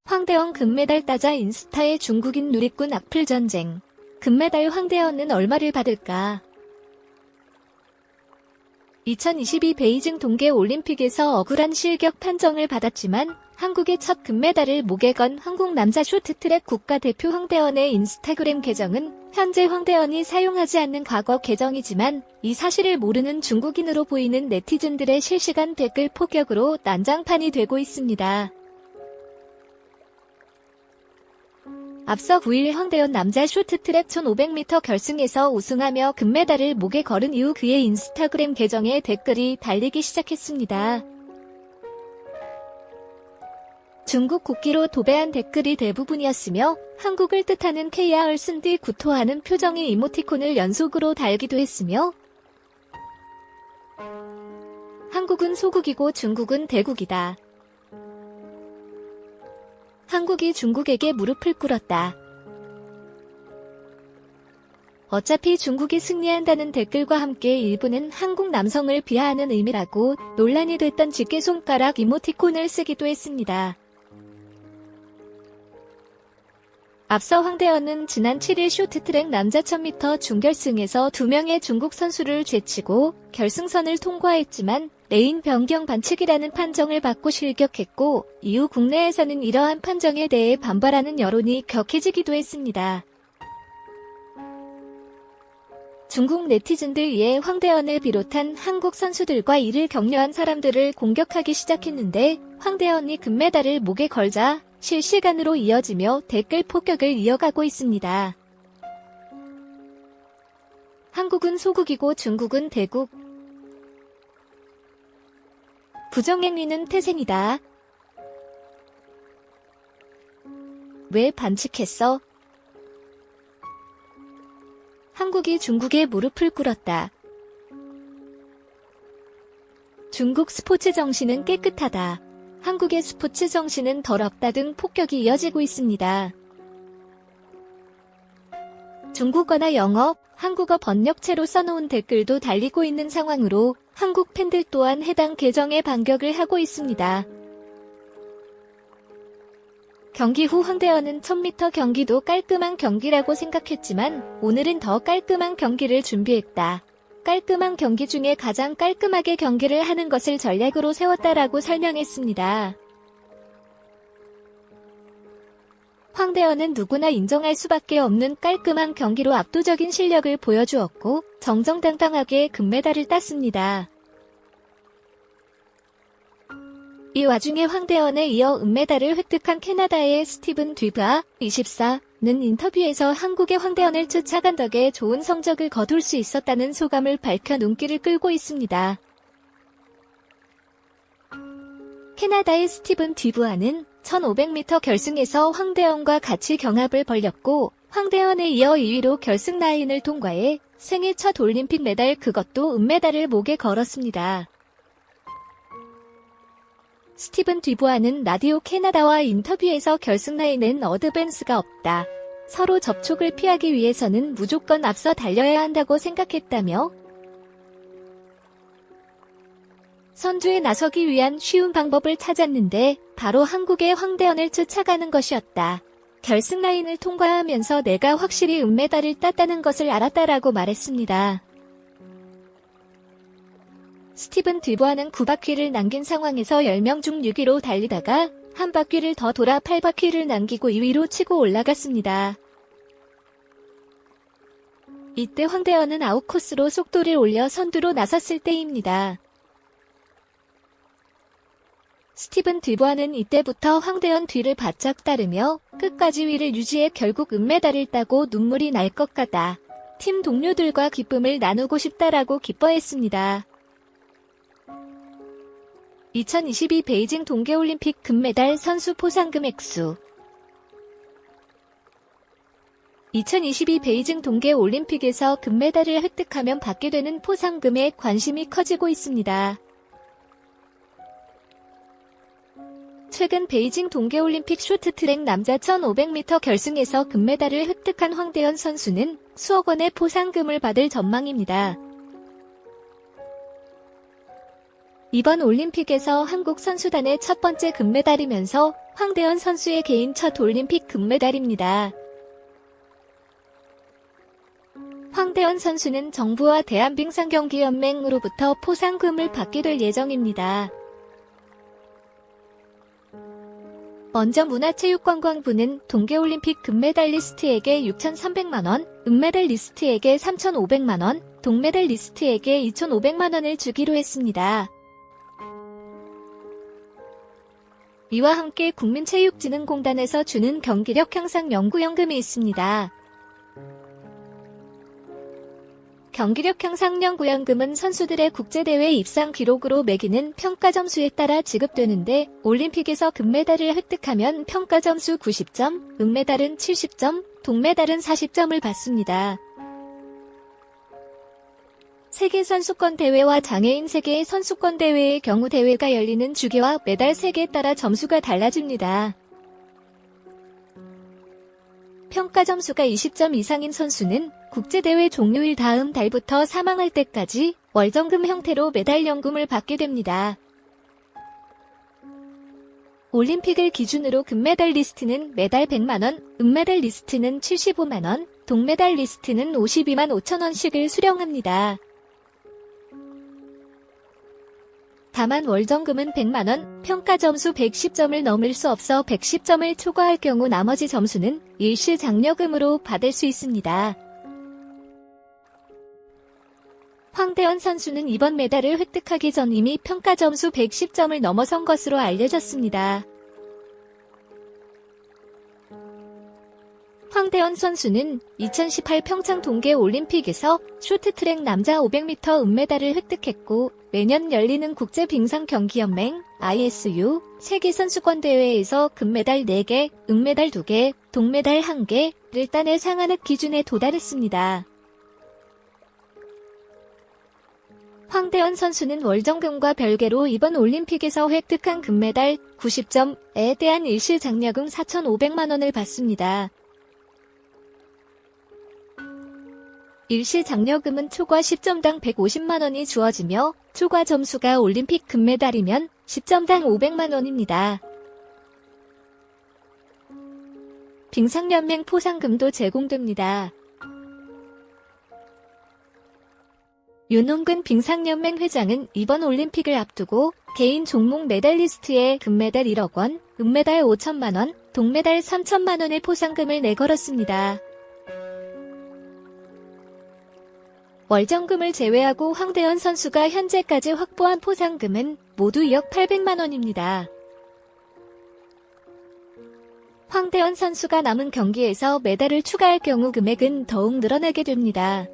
황대원 금메달 따자 인스타의 중국인 누리꾼 악플 전쟁. 금메달 황대원은 얼마를 받을까? 2022 베이징 동계올림픽에서 억울한 실격 판정을 받았지만 한국의 첫 금메달을 목에 건 한국 남자 쇼트트랙 국가대표 황대원의 인스타그램 계정은 현재 황대원이 사용하지 않는 과거 계정이지만 이 사실을 모르는 중국인으로 보이는 네티즌들의 실시간 댓글 폭격으로 난장판이 되고 있습니다. 앞서 9일 황대원 남자 쇼트트랙 1500m 결승에서 우승하며 금메달을 목에 걸은 이후 그의 인스타그램 계정에 댓글이 달리기 시작했습니다. 중국 국기로 도배한 댓글이 대부분이었으며 한국을 뜻하는 KR을 쓴 뒤 구토하는 표정의 이모티콘을 연속으로 달기도 했으며 한국은 소국이고 중국은 대국이다. 한국이 중국에게 무릎을 꿇었다. 어차피 중국이 승리한다는 댓글과 함께 일부는 한국 남성을 비하하는 의미라고 논란이 됐던 집게손가락 이모티콘을 쓰기도 했습니다. 앞서 황대원은 지난 7일 쇼트트랙 남자 1000m 준결승에서 2명의 중국 선수를 제치고 결승선을 통과했지만 레인 변경 반칙이라는 판정을 받고 실격했고 이후 국내에서는 이러한 판정에 대해 반발하는 여론이 격해지기도 했습니다. 중국 네티즌들 이에 황대원을 비롯한 한국 선수들과 이를 격려한 사람들을 공격하기 시작했는데 황대원이 금메달을 목에 걸자 실시간으로 이어지며 댓글 폭격을 이어가고 있습니다. 한국은 소국이고 중국은 대국. 부정행위는 태생이다. 왜 반칙했어? 한국이 중국에 무릎을 꿇었다. 중국 스포츠 정신은 깨끗하다. 한국의 스포츠 정신은 더럽다 등 폭격이 이어지고 있습니다. 중국어나 영어, 한국어 번역체로 써놓은 댓글도 달리고 있는 상황으로 한국 팬들 또한 해당 계정에 반격을 하고 있습니다. 경기 후 황대원은 1000m 경기도 깔끔한 경기라고 생각했지만 오늘은 더 깔끔한 경기를 준비했다. 깔끔한 경기 중에 가장 깔끔하게 경기를 하는 것을 전략으로 세웠다라고 설명했습니다. 황대원은 누구나 인정할 수밖에 없는 깔끔한 경기로 압도적인 실력을 보여주었고 정정당당하게 금메달을 땄습니다. 이 와중에 황대원에 이어 은메달을 획득한 캐나다의 스티븐 뒤브아 24는 인터뷰에서 한국의 황대원을 쫓아간 덕에 좋은 성적을 거둘 수 있었다는 소감을 밝혀 눈길을 끌고 있습니다. 캐나다의 스티븐 뒤브아는 1500m 결승에서 황대원과 같이 경합을 벌였고 황대원에 이어 2위로 결승 라인을 통과해 생애 첫 올림픽 메달 그것도 은메달을 목에 걸었습니다. 스티븐 뒤브아는 라디오 캐나다와 인터뷰에서 결승 라인엔 어드밴스가 없다. 서로 접촉을 피하기 위해서는 무조건 앞서 달려야 한다고 생각했다며 선두에 나서기 위한 쉬운 방법을 찾았는데 바로 한국의 황대원을 쫓아가는 것이었다. 결승 라인을 통과하면서 내가 확실히 은메달을 땄다는 것을 알았다라고 말했습니다. 스티븐 뒤브아는 9바퀴를 남긴 상황에서 10명 중 6위로 달리다가 한 바퀴를 더 돌아 8바퀴를 남기고 2위로 치고 올라갔습니다. 이때 황대원은 아웃코스로 속도를 올려 선두로 나섰을 때입니다. 스티븐 뒤브아는 이때부터 황대원 뒤를 바짝 따르며 끝까지 위를 유지해 결국 은메달을 따고 눈물이 날 것 같다. 팀 동료들과 기쁨을 나누고 싶다라고 기뻐했습니다. 2022 베이징 동계올림픽 금메달 선수 포상금 액수 2022 베이징 동계올림픽에서 금메달을 획득하면 받게 되는 포상금에 관심이 커지고 있습니다. 최근 베이징 동계올림픽 쇼트트랙 남자 1500m 결승에서 금메달을 획득한 황대원 선수는 수억 원의 포상금을 받을 전망입니다. 이번 올림픽에서 한국 선수단의 첫 번째 금메달이면서 황대현 선수의 개인 첫 올림픽 금메달입니다. 황대현 선수는 정부와 대한빙상경기연맹으로부터 포상금을 받게 될 예정입니다. 먼저 문화체육관광부는 동계올림픽 금메달리스트에게 6,300만원, 은메달리스트에게 3,500만원, 동메달리스트에게 2,500만원을 주기로 했습니다. 이와 함께 국민체육진흥공단에서 주는 경기력 향상 연구연금이 있습니다. 경기력 향상 연구연금은 선수들의 국제대회 입상 기록으로 매기는 평가 점수에 따라 지급되는데 올림픽에서 금메달을 획득하면 평가 점수 90점, 은메달은 70점, 동메달은 40점을 받습니다. 세계선수권대회와 장애인 세계선수권대회의 경우 대회가 열리는 주계와 메달 세계에 따라 점수가 달라집니다. 평가 점수가 20점 이상인 선수는 국제대회 종료일 다음 달부터 사망할 때까지 월정금 형태로 메달연금을 받게 됩니다. 올림픽을 기준으로 금메달 리스트는 매달 100만원, 은메달 리스트는 75만원, 동메달 리스트는 52만 5천원씩을 수령합니다. 다만 월정금은 100만원, 평가 점수 110점을 넘을 수 없어 110점을 초과할 경우 나머지 점수는 일시 장려금으로 받을 수 있습니다. 황대현 선수는 이번 메달을 획득하기 전 이미 평가 점수 110점을 넘어선 것으로 알려졌습니다. 황대현 선수는 2018 평창 동계올림픽에서 쇼트트랙 남자 500m 은메달을 획득했고 매년 열리는 국제빙상경기연맹 ISU 세계선수권대회에서 금메달 4개, 은메달 2개, 동메달 1개를 따내 상한额기준에 도달했습니다. 황대현 선수는 월정금과 별개로 이번 올림픽에서 획득한 금메달 90점에 대한 일시 장려금 4,500만원을 받습니다. 일시 장려금은 초과 10점당 150만원이 주어지며 초과 점수가 올림픽 금메달이면 10점당 500만원입니다. 빙상연맹 포상금도 제공됩니다. 윤홍근 빙상연맹 회장은 이번 올림픽을 앞두고 개인 종목 메달리스트에 금메달 1억 원, 은메달 5천만 원, 동메달 3천만 원의 포상금을 내걸었습니다. 월정금을 제외하고 황대현 선수가 현재까지 확보한 포상금은 모두 2억 800만 원입니다. 황대현 선수가 남은 경기에서 메달을 추가할 경우 금액은 더욱 늘어나게 됩니다.